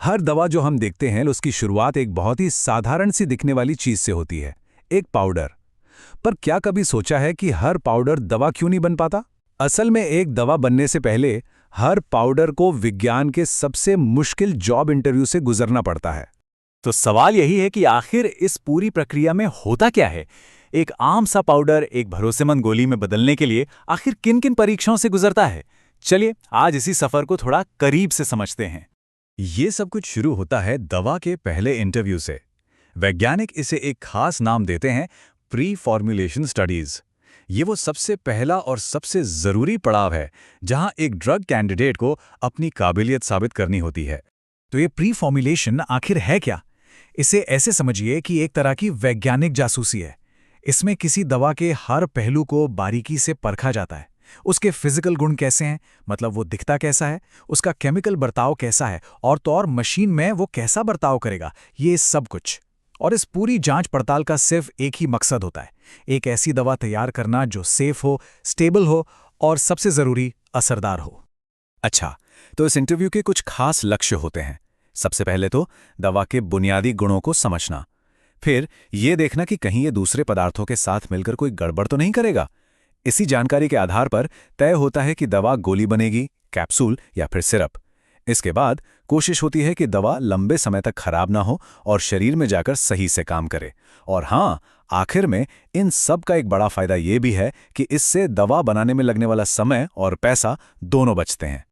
हर दवा जो हम देखते हैं उसकी शुरुआत एक बहुत ही साधारण सी दिखने वाली चीज से होती है, एक पाउडर। पर क्या कभी सोचा है कि हर पाउडर दवा क्यों नहीं बन पाता? असल में एक दवा बनने से पहले हर पाउडर को विज्ञान के सबसे मुश्किल जॉब इंटरव्यू से गुजरना पड़ता है। तो सवाल यही है कि आखिर इस पूरी प्रक्रिया में होता क्या है। एक आम सा पाउडर एक भरोसेमंद गोली में बदलने के लिए आखिर किन किन परीक्षाओं से गुजरता है। चलिए आज इसी सफर को थोड़ा करीब से समझते हैं। ये सब कुछ शुरू होता है दवा के पहले इंटरव्यू से। वैज्ञानिक इसे एक खास नाम देते हैं, प्री फॉर्मुलेशन स्टडीज। ये वो सबसे पहला और सबसे ज़रूरी पड़ाव है जहां एक ड्रग कैंडिडेट को अपनी काबिलियत साबित करनी होती है। तो ये प्री फॉर्मुलेशन आखिर है क्या? इसे ऐसे समझिए कि एक तरह की वैज्ञानिक जासूसी है। इसमें किसी दवा के हर पहलू को बारीकी से परखा जाता है। उसके फिजिकल गुण कैसे हैं, मतलब वो दिखता कैसा है, उसका केमिकल बर्ताव कैसा है, और तो और मशीन में वो कैसा बर्ताव करेगा, ये सब कुछ। और इस पूरी जांच पड़ताल का सिर्फ एक ही मकसद होता है, एक ऐसी दवा तैयार करना जो सेफ हो, स्टेबल हो और सबसे ज़रूरी असरदार हो। अच्छा, तो इस इंटरव्यू के कुछ खास लक्ष्य होते हैं। सबसे पहले तो दवा के बुनियादी गुणों को समझना, फिर ये देखना कि कहीं ये दूसरे पदार्थों के साथ मिलकर कोई गड़बड़ तो नहीं करेगा। इसी जानकारी के आधार पर तय होता है कि दवा गोली बनेगी, कैप्सूल या फिर सिरप। इसके बाद कोशिश होती है कि दवा लंबे समय तक खराब ना हो और शरीर में जाकर सही से काम करे। और हाँ, आखिर में इन सब का एक बड़ा फायदा ये भी है कि इससे दवा बनाने में लगने वाला समय और पैसा दोनों बचते हैं।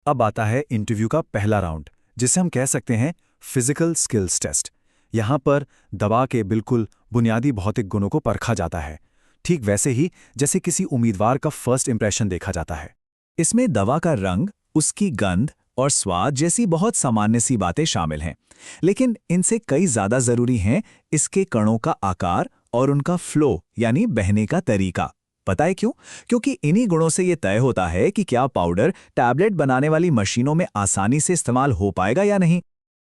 अब आता है इंटरव्यू का पहला राउंड, जिसे हम कह सकते हैं फिजिकल स्किल्स टेस्ट। यहाँ पर दवा के बिल्कुल बुनियादी भौतिक गुणों को परखा जाता है, ठीक वैसे ही जैसे किसी उम्मीदवार का फर्स्ट इंप्रेशन देखा जाता है। इसमें दवा का रंग, उसकी गंध और स्वाद जैसी बहुत सामान्य सी बातें शामिल हैं, लेकिन इनसे कई ज्यादा जरूरी हैं इसके कणों का आकार और उनका फ्लो यानी बहने का तरीका। पता है क्यों? क्योंकि इन्हीं गुणों से ये तय होता है कि क्या पाउडर टैबलेट बनाने वाली मशीनों में आसानी से इस्तेमाल हो पाएगा या नहीं।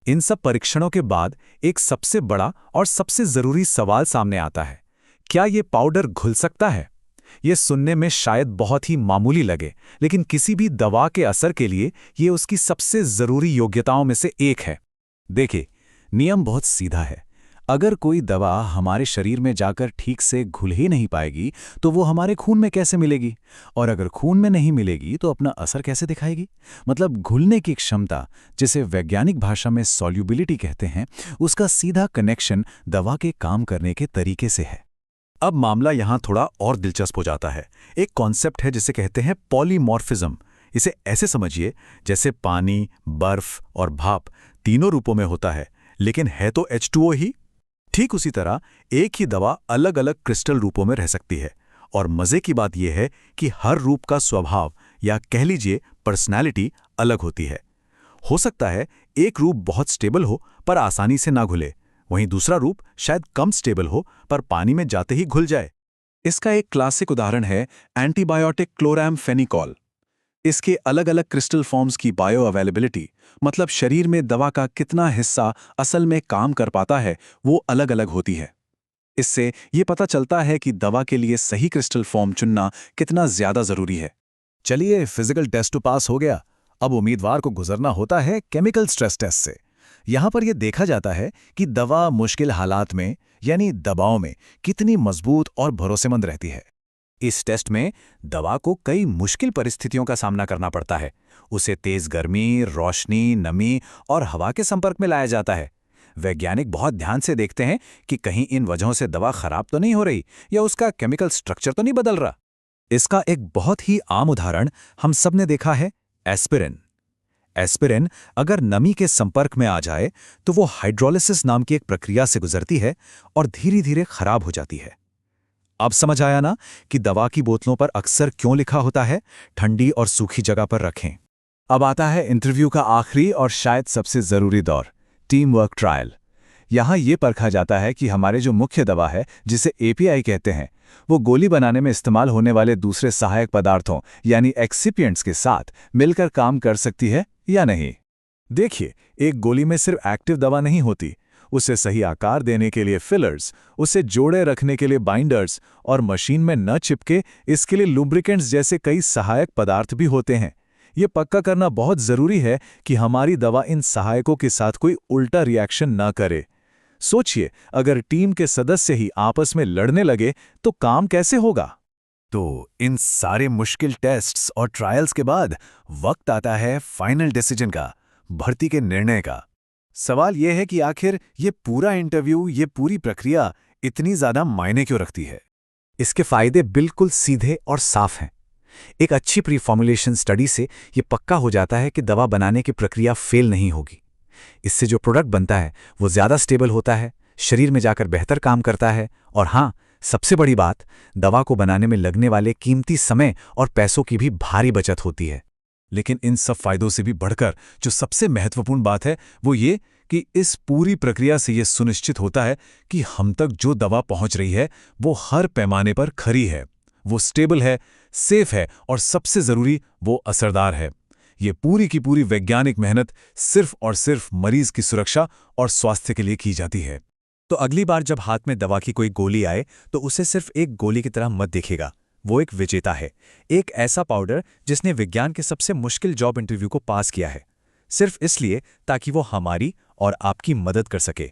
इन सब परीक्षणों के बाद एक सबसे बड़ा और सबसे जरूरी सवाल सामने आता है, क्या ये पाउडर घुल सकता है? ये सुनने में शायद बहुत ही मामूली लगे, लेकिन किसी भी दवा के असर के लिए ये उसकी सबसे जरूरी योग्यताओं में से एक है। देखिए, नियम बहुत सीधा है। अगर कोई दवा हमारे शरीर में जाकर ठीक से घुल ही नहीं पाएगी तो वो हमारे खून में कैसे मिलेगी, और अगर खून में नहीं मिलेगी तो अपना असर कैसे दिखाएगी? मतलब घुलने की क्षमता, जिसे वैज्ञानिक भाषा में सॉल्युबिलिटी कहते हैं, उसका सीधा कनेक्शन दवा के काम करने के तरीके से है। अब मामला यहाँ थोड़ा और दिलचस्प हो जाता है। एक कॉन्सेप्ट है जिसे कहते हैं पॉलीमॉर्फिज्म। इसे ऐसे समझिए जैसे पानी, बर्फ और भाप तीनों रूपों में होता है, लेकिन है तो H2O ही। ठीक उसी तरह एक ही दवा अलग अलग क्रिस्टल रूपों में रह सकती है, और मजे की बात यह है कि हर रूप का स्वभाव या कह लीजिए पर्सनैलिटी अलग होती है। हो सकता है एक रूप बहुत स्टेबल हो पर आसानी से ना घुले, वहीं दूसरा रूप शायद कम स्टेबल हो पर पानी में जाते ही घुल जाए। इसका एक क्लासिक उदाहरण है एंटीबायोटिक क्लोरामफेनिकॉल। इसके अलग अलग क्रिस्टल फॉर्म्स की बायो अवेलेबिलिटी, मतलब शरीर में दवा का कितना हिस्सा असल में काम कर पाता है, वो अलग अलग होती है। इससे ये पता चलता है कि दवा के लिए सही क्रिस्टल फॉर्म चुनना कितना ज्यादा जरूरी है। चलिए, फिजिकल टेस्ट तो पास हो गया। अब उम्मीदवार को गुजरना होता है केमिकल स्ट्रेस टेस्ट से। यहाँ पर यह देखा जाता है कि दवा मुश्किल हालात में यानी दबाव में कितनी मजबूत और भरोसेमंद रहती है। इस टेस्ट में दवा को कई मुश्किल परिस्थितियों का सामना करना पड़ता है। उसे तेज गर्मी, रोशनी, नमी और हवा के संपर्क में लाया जाता है। वैज्ञानिक बहुत ध्यान से देखते हैं कि कहीं इन वजहों से दवा खराब तो नहीं हो रही या उसका केमिकल स्ट्रक्चर तो नहीं बदल रहा। इसका एक बहुत ही आम उदाहरण हम सबने देखा है, एस्पिरिन। एस्पिरिन अगर नमी के संपर्क में आ जाए तो वो हाइड्रोलिसिस नाम की एक प्रक्रिया से गुजरती है और धीरे धीरे खराब हो जाती है। अब समझ आया ना कि दवा की बोतलों पर अक्सर क्यों लिखा होता है ठंडी और सूखी जगह पर रखें। अब आता है इंटरव्यू का आखिरी और शायद सबसे जरूरी दौर, टीम वर्क ट्रायल। यहाँ ये परखा जाता है कि हमारे जो मुख्य दवा है, जिसे एपीआई कहते हैं, वो गोली बनाने में इस्तेमाल होने वाले दूसरे सहायक पदार्थों यानी एक्सिपिएंट्स के साथ मिलकर काम कर सकती है या नहीं। देखिए, एक गोली में सिर्फ एक्टिव दवा नहीं होती, उसे सही आकार देने के लिए फिलर्स, उसे जोड़े रखने के लिए बाइंडर्स और मशीन में न चिपके इसके लिए लुब्रिकेंट्स जैसे कई सहायक पदार्थ भी होते हैं। ये पक्का करना बहुत ज़रूरी है कि हमारी दवा इन सहायकों के साथ कोई उल्टा रिएक्शन ना करे। सोचिए, अगर टीम के सदस्य ही आपस में लड़ने लगे तो काम कैसे होगा? तो इन सारे मुश्किल टेस्ट्स और ट्रायल्स के बाद वक्त आता है फाइनल डिसीजन का, भर्ती के निर्णय का। सवाल यह है कि आखिर ये पूरा इंटरव्यू, ये पूरी प्रक्रिया इतनी ज्यादा मायने क्यों रखती है? इसके फायदे बिल्कुल सीधे और साफ हैं। एक अच्छी प्री फॉर्मुलेशन स्टडी से ये पक्का हो जाता है कि दवा बनाने की प्रक्रिया फेल नहीं होगी। इससे जो प्रोडक्ट बनता है वो ज़्यादा स्टेबल होता है, शरीर में जाकर बेहतर काम करता है, और हाँ, सबसे बड़ी बात, दवा को बनाने में लगने वाले कीमती समय और पैसों की भी भारी बचत होती है। लेकिन इन सब फायदों से भी बढ़कर जो सबसे महत्वपूर्ण बात है वो ये कि इस पूरी प्रक्रिया से ये सुनिश्चित होता है कि हम तक जो दवा पहुंच रही है वो हर पैमाने पर खरी है, वो स्टेबल है, सेफ है, और सबसे जरूरी वो असरदार है। ये पूरी की पूरी वैज्ञानिक मेहनत सिर्फ और सिर्फ मरीज की सुरक्षा और स्वास्थ्य के लिए की जाती है। तो अगली बार जब हाथ में दवा की कोई गोली आए तो उसे सिर्फ एक गोली की तरह मत देखिएगा। वो एक विजेता है, एक ऐसा पाउडर जिसने विज्ञान के सबसे मुश्किल जॉब इंटरव्यू को पास किया है, सिर्फ इसलिए ताकि वो हमारी और आपकी मदद कर सके।